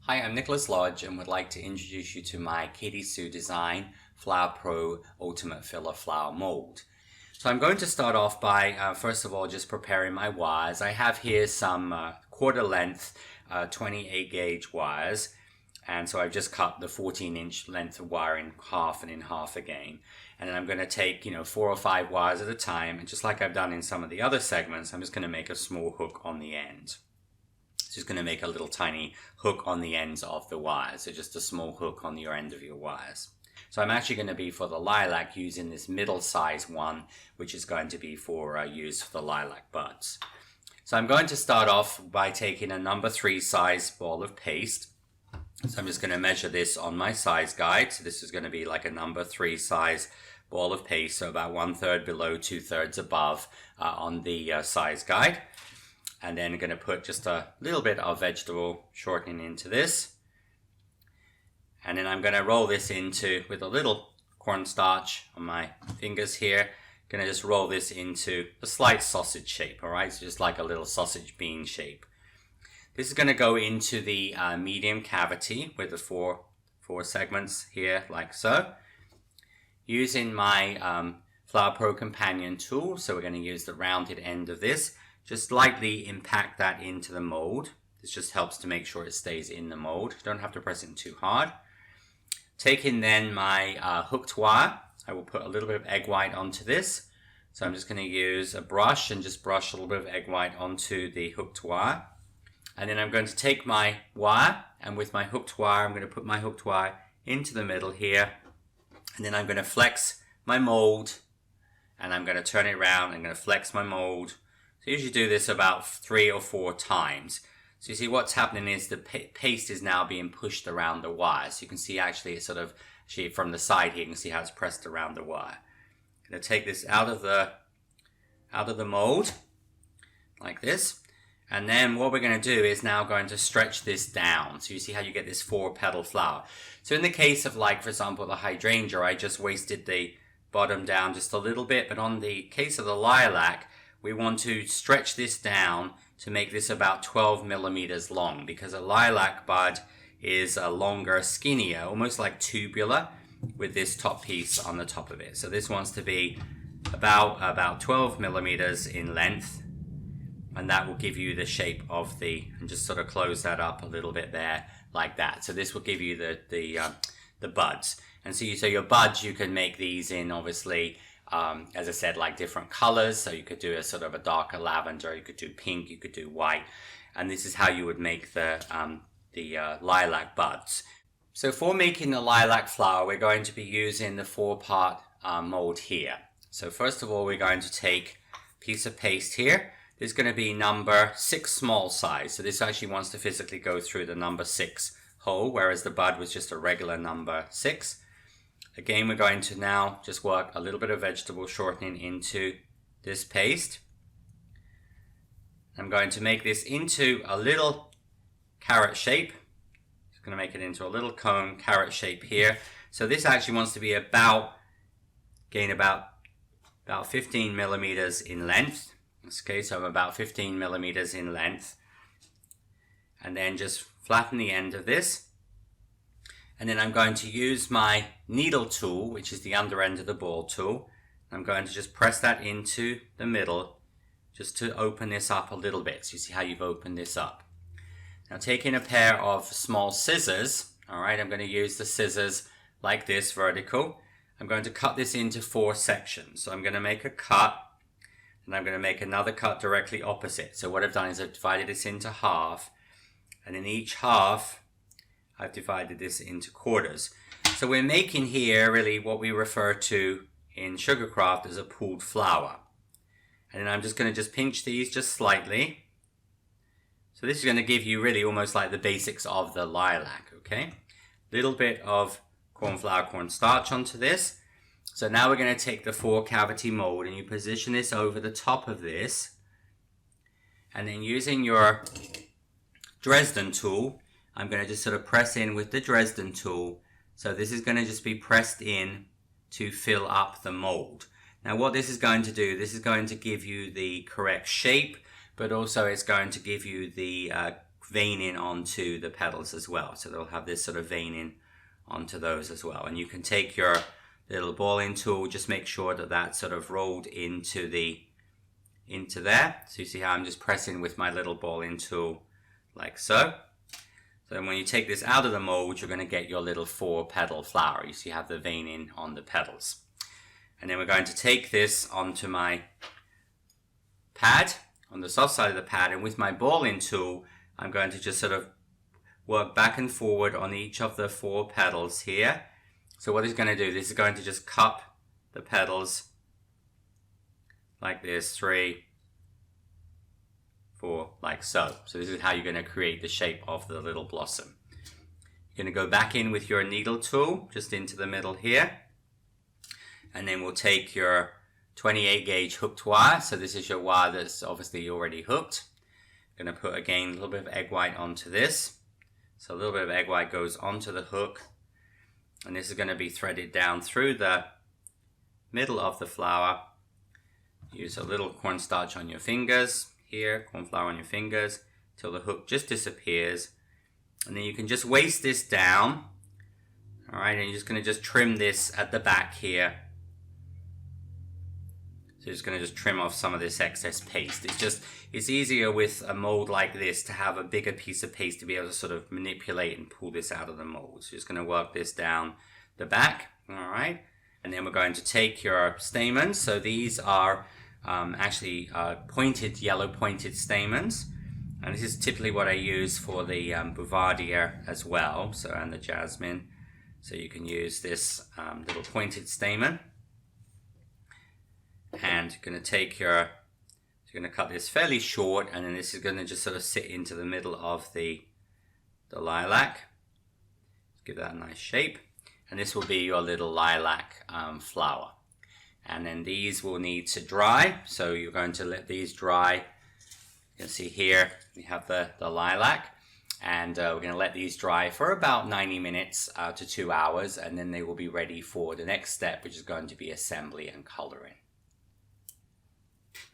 Hi, I'm Nicholas Lodge and would like to introduce you to my Katy Design Flower Pro Ultimate Filler Flower Mold. So I'm going to start off by first of all just preparing my wires. I have here some quarter length 28 gauge wires, and so I've just cut the 14-inch length of wire in half and in half again. And then I'm going to take 4 or 5 wires at a time, and just like I've done in some of the other segments, I'm just going to make a small hook on the end. Just going to make a little tiny hook on the ends of the wires, so just a small hook on your end of your wires. So I'm actually going to be, for the lilac, using this middle size one, which is going to be for use for the lilac buds. So I'm going to start off by taking a number 3 size ball of paste. So I'm just going to measure this on my size guide. So this is going to be like a number 3 size ball of paste, so about 1/3 below, 2/3 above on the size guide. And then I'm going to put just a little bit of vegetable shortening into this. And then I'm going to roll this into, with a little cornstarch on my fingers here, going to just roll this into a slight sausage shape, alright? So just like a little sausage bean shape. This is going to go into the medium cavity with the four segments here, like so. Using my Flower Pro Companion tool, so we're going to use the rounded end of this. Just lightly impact that into the mold. This just helps to make sure it stays in the mold. You don't have to press it too hard. Taking then my hooked wire, I will put a little bit of egg white onto this. So I'm just going to use a brush and just brush a little bit of egg white onto the hooked wire. And then I'm going to take my wire, and with my hooked wire, I'm going to put my hooked wire into the middle here. And then I'm going to flex my mold, and I'm going to turn it around. I'm going to flex my mold. So you usually do this about 3 or 4 times. So you see what's happening is the paste is now being pushed around the wire. So you can see actually it's sort of, actually from the side here, you can see how it's pressed around the wire. I'm going to take this out of the mold, like this. And then what we're going to do is now going to stretch this down. So you see how you get this 4-petal flower. So in the case of, like, for example, the hydrangea, I just wasted the bottom down just a little bit. But on the case of the lilac, we want to stretch this down to make this about 12 millimeters long, because a lilac bud is a longer, skinnier, almost like tubular, with this top piece on the top of it. So this wants to be about 12 millimeters in length, and that will give you the shape of the, and just sort of close that up a little bit there, like that. So this will give you the buds. And so your buds, you can make these in, obviously, as I said, like different colors. So you could do a sort of a darker lavender, you could do pink, you could do white. And this is how you would make the lilac buds. So for making the lilac flower, we're going to be using the 4-part mold here. So first of all, we're going to take a piece of paste here. This is going to be number 6 small size. So this actually wants to physically go through the number 6 hole, whereas the bud was just a regular number 6. Again, we're going to now just work a little bit of vegetable shortening into this paste. I'm going to make this into a little carrot shape. Just going to make it into a little cone carrot shape here. So this actually wants to be about 15 millimeters in length. Okay, so I'm about 15 millimeters in length. And then just flatten the end of this. And then I'm going to use my needle tool, which is the under end of the ball tool. I'm going to just press that into the middle, just to open this up a little bit. So you see how you've opened this up. Now taking a pair of small scissors, alright, I'm going to use the scissors like this, vertical. I'm going to cut this into 4 sections. So I'm going to make a cut, and I'm going to make another cut directly opposite. So what I've done is I've divided this into half, and in each half, I've divided this into quarters. So we're making here really what we refer to in sugarcraft as a pooled flower. And then I'm just going to just pinch these just slightly. So this is going to give you really almost like the basics of the lilac, okay? Little bit of cornflour cornstarch onto this. So now we're going to take the 4-cavity mold, and you position this over the top of this. And then using your Dresden tool, I'm going to just sort of press in with the Dresden tool. So this is going to just be pressed in to fill up the mold. Now what this is going to do, this is going to give you the correct shape, but also it's going to give you the veining onto the petals as well. So they'll have this sort of veining onto those as well. And you can take your little balling tool, just make sure that that's sort of rolled into there. So you see how I'm just pressing with my little balling tool like so. So then when you take this out of the mold, you're going to get your little 4-petal flower. You see you have the veining on the petals. And then we're going to take this onto my pad, on the soft side of the pad, and with my balling tool, I'm going to just sort of work back and forward on each of the 4 petals here. So what it's going to do, this is going to just cup the petals like this, 3, 4, like so. So this is how you're going to create the shape of the little blossom. You're going to go back in with your needle tool, just into the middle here. And then we'll take your 28 gauge hooked wire. So this is your wire that's obviously already hooked. I'm going to put again a little bit of egg white onto this. So a little bit of egg white goes onto the hook. And this is going to be threaded down through the middle of the flower. Use a little cornstarch on your fingers here, corn flour on your fingers, till the hook just disappears. And then you can just waste this down. All right, and you're just going to just trim this at the back here. So just going to just trim off some of this excess paste. It's easier with a mold like this to have a bigger piece of paste to be able to sort of manipulate and pull this out of the mold. So just going to work this down the back, all right? And then we're going to take your stamens. So these are actually pointed, yellow pointed stamens. And this is typically what I use for the bouvardia as well, so and the jasmine. So you can use this little pointed stamen. And you're going to take you're going to cut this fairly short, and then this is going to just sort of sit into the middle of the lilac. Give that a nice shape. And this will be your little lilac flower. And then these will need to dry, so you're going to let these dry. You can see here we have the lilac, and we're going to let these dry for about 90 minutes to 2 hours, and then they will be ready for the next step, which is going to be assembly and coloring.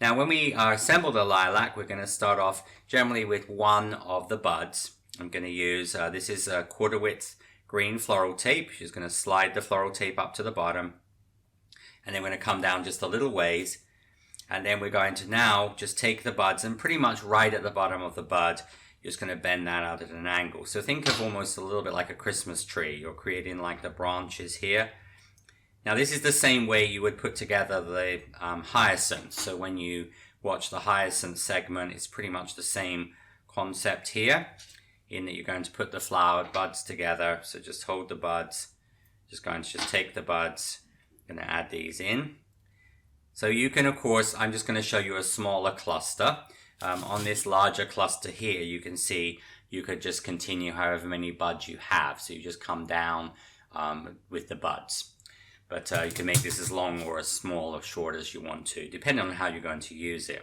Now when we assemble the lilac, we're going to start off generally with one of the buds. I'm going to use, this is a 1/4 width green floral tape. She's going to slide the floral tape up to the bottom. And then we're going to come down just a little ways. And then we're going to now just take the buds, and pretty much right at the bottom of the bud, you're just going to bend that out at an angle. So think of almost a little bit like a Christmas tree. You're creating like the branches here. Now this is the same way you would put together the hyacinth. So when you watch the hyacinth segment, it's pretty much the same concept here, in that you're going to put the flower buds together. So just hold the buds, just going to just take the buds, going to add these in. So you can, of course, I'm just going to show you a smaller cluster. On this larger cluster here, you can see you could just continue however many buds you have. So you just come down with the buds. But you can make this as long or as small or short as you want to, depending on how you're going to use it.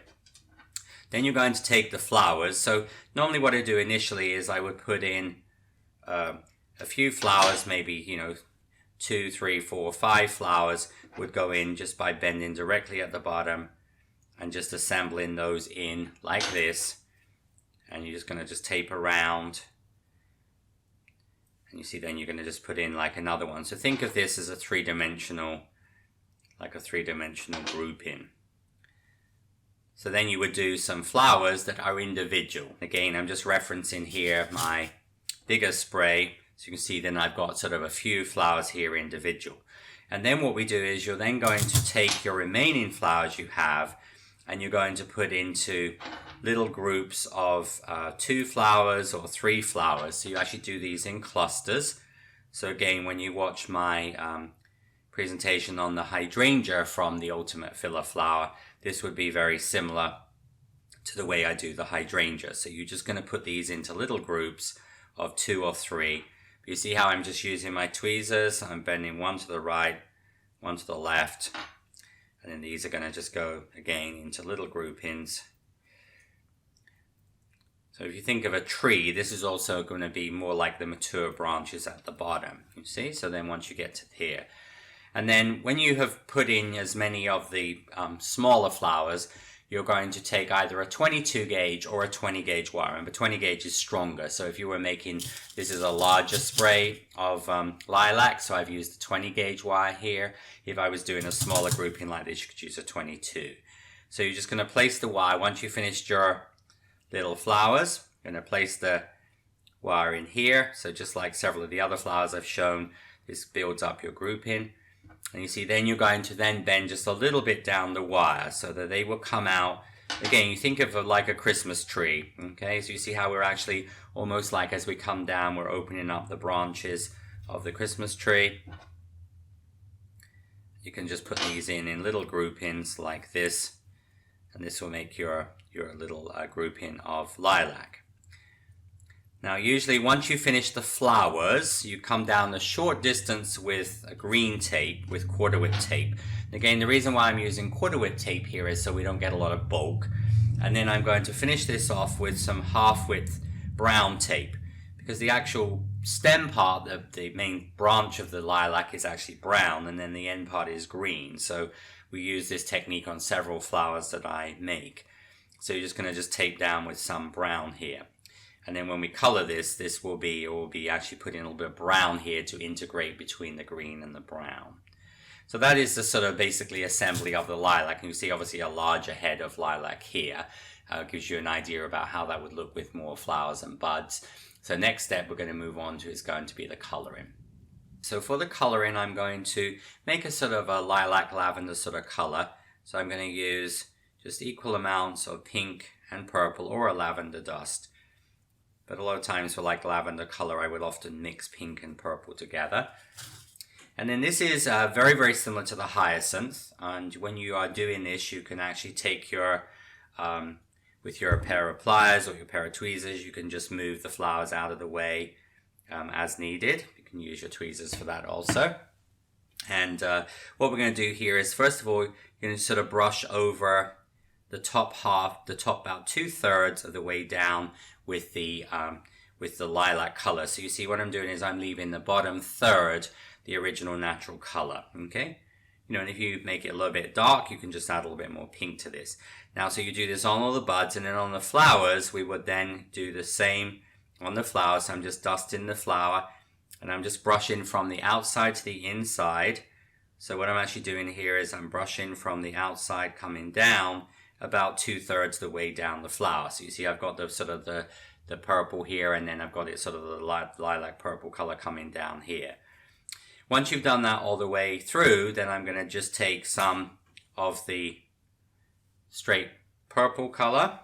Then you're going to take the flowers. So normally what I do initially is I would put in a few flowers, maybe, 2, 3, 4, 5 flowers would go in just by bending directly at the bottom and just assembling those in like this. And you're just going to just tape around. And you see then you're going to just put in like another one. So think of this as a three-dimensional grouping. So then you would do some flowers that are individual. Again, I'm just referencing here my bigger spray. So you can see then I've got sort of a few flowers here individual. And then what we do is you're then going to take your remaining flowers you have, and you're going to put into little groups of 2 flowers or 3 flowers. So you actually do these in clusters. So again, when you watch my presentation on the hydrangea from the Ultimate Filler Flower, this would be very similar to the way I do the hydrangea. So you're just going to put these into little groups of 2 or 3. You see how I'm just using my tweezers. I'm bending one to the right, one to the left. And then these are going to just go again into little groupings. So if you think of a tree, this is also going to be more like the mature branches at the bottom. You see? So then once you get to here. And then when you have put in as many of the smaller flowers, you're going to take either a 22 gauge or a 20 gauge wire. Remember, 20 gauge is stronger. So if you were making, this is a larger spray of lilac, so I've used the 20 gauge wire here. If I was doing a smaller grouping like this, you could use a 22. So you're just going to place the wire. Once you finished your little flowers, you're going to place the wire in here. So just like several of the other flowers I've shown, this builds up your grouping. And you see, then you're going to then bend just a little bit down the wire so that they will come out. Again, you think of it like a Christmas tree, okay? So you see how we're actually almost like as we come down, we're opening up the branches of the Christmas tree. You can just put these in little groupings like this, and this will make your little grouping of lilac. Now usually once you finish the flowers, you come down a short distance with a green tape, with quarter width tape. Again, the reason why I'm using quarter width tape here is so we don't get a lot of bulk. And then I'm going to finish this off with some half width brown tape, because the actual stem part, the main branch of the lilac, is actually brown, and then the end part is green. So we use this technique on several flowers that I make. So you're just going to just tape down with some brown here. And then when we color this, we'll be actually putting a little bit of brown here to integrate between the green and the brown. So that is the sort of basically assembly of the lilac. And you see obviously a larger head of lilac here. Gives you an idea about how that would look with more flowers and buds. So next step we're going to move on to is going to be the coloring. So for the coloring, I'm going to make a sort of a lilac lavender sort of color. So I'm going to use just equal amounts of pink and purple, or a lavender dust. But a lot of times for like lavender color, I would often mix pink and purple together. And then this is very, very similar to the hyacinth. And when you are doing this, you can actually take your, with your pair of pliers or your pair of tweezers, you can just move the flowers out of the way as needed. You can use your tweezers for that also. And what we're going to do here is, first of all, you're going to sort of brush over the top half, the top about 2/3 of the way down with the lilac color. So you see what I'm doing is I'm leaving the bottom third the original natural color, okay? You know, and if you make it a little bit dark, you can just add a little bit more pink to this. Now, so you do this on all the buds, and then on the flowers, we would then do the same on the flowers. So I'm just dusting the flower, and I'm just brushing from the outside to the inside. So what I'm actually doing here is I'm brushing from the outside coming down about 2/3 the way down the flower. So you see I've got the sort of the purple here, and then I've got it sort of the lilac purple color coming down here. Once you've done that all the way through, then I'm going to just take some of the straight purple color,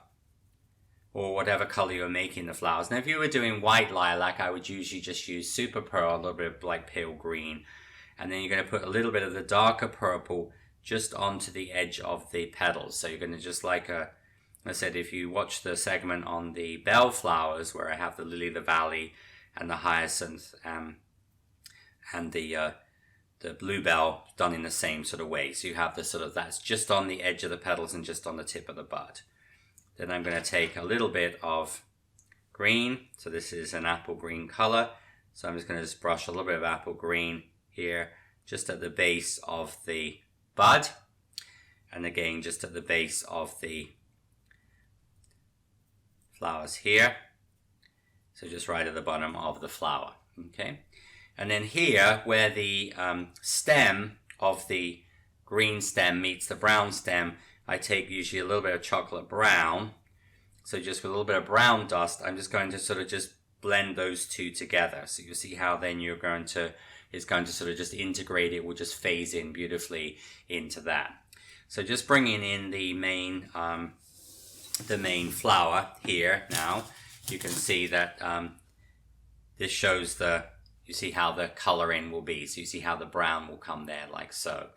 or whatever color you're making the flowers. Now if you were doing white lilac, I would usually just use super pearl, a little bit of like pale green, and then you're going to put a little bit of the darker purple just onto the edge of the petals. So you're going to just like I said, if you watch the segment on the bellflowers where I have the lily of the valley and the hyacinth and the bluebell done in the same sort of way. So you have the sort of, that's just on the edge of the petals and just on the tip of the bud. Then I'm going to take a little bit of green. So this is an apple green color. So I'm just going to just brush a little bit of apple green here, just at the base of the bud, and again just at the base of the flowers here, so just right at the bottom of the flower, okay? And then here where the stem of the green stem meets the brown stem, I take usually a little bit of chocolate brown. So just with a little bit of brown dust, I'm just going to sort of just blend those two together. So you see how then you're going to, it's going to sort of just integrate, it will just phase in beautifully into that. So just bringing in the main flower here now, you can see that this shows you see how the coloring will be. So you see how the brown will come there like so.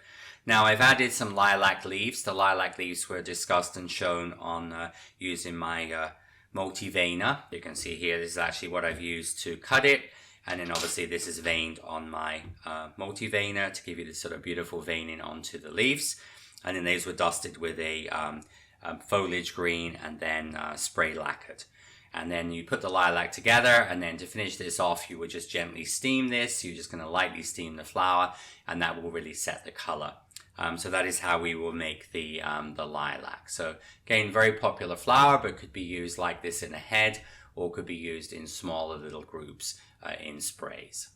Now I've added some lilac leaves. The lilac leaves were discussed and shown on using my multi-veiner. You can see here, this is actually what I've used to cut it. And then obviously this is veined on my multi-veiner to give you this sort of beautiful veining onto the leaves. And then these were dusted with a foliage green and then spray lacquered. And then you put the lilac together, and then to finish this off, you would just gently steam this. You're just going to lightly steam the flower, and that will really set the color So that is how we will make the lilac. So again, very popular flower, but could be used like this in a head, or could be used in smaller little groups in sprays.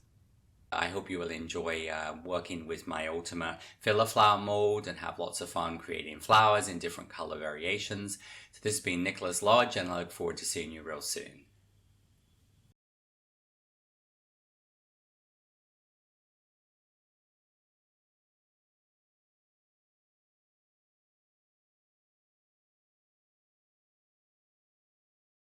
I hope you will enjoy working with my Ultima filler flower mold and have lots of fun creating flowers in different color variations. So this has been Nicholas Lodge, and I look forward to seeing you real soon.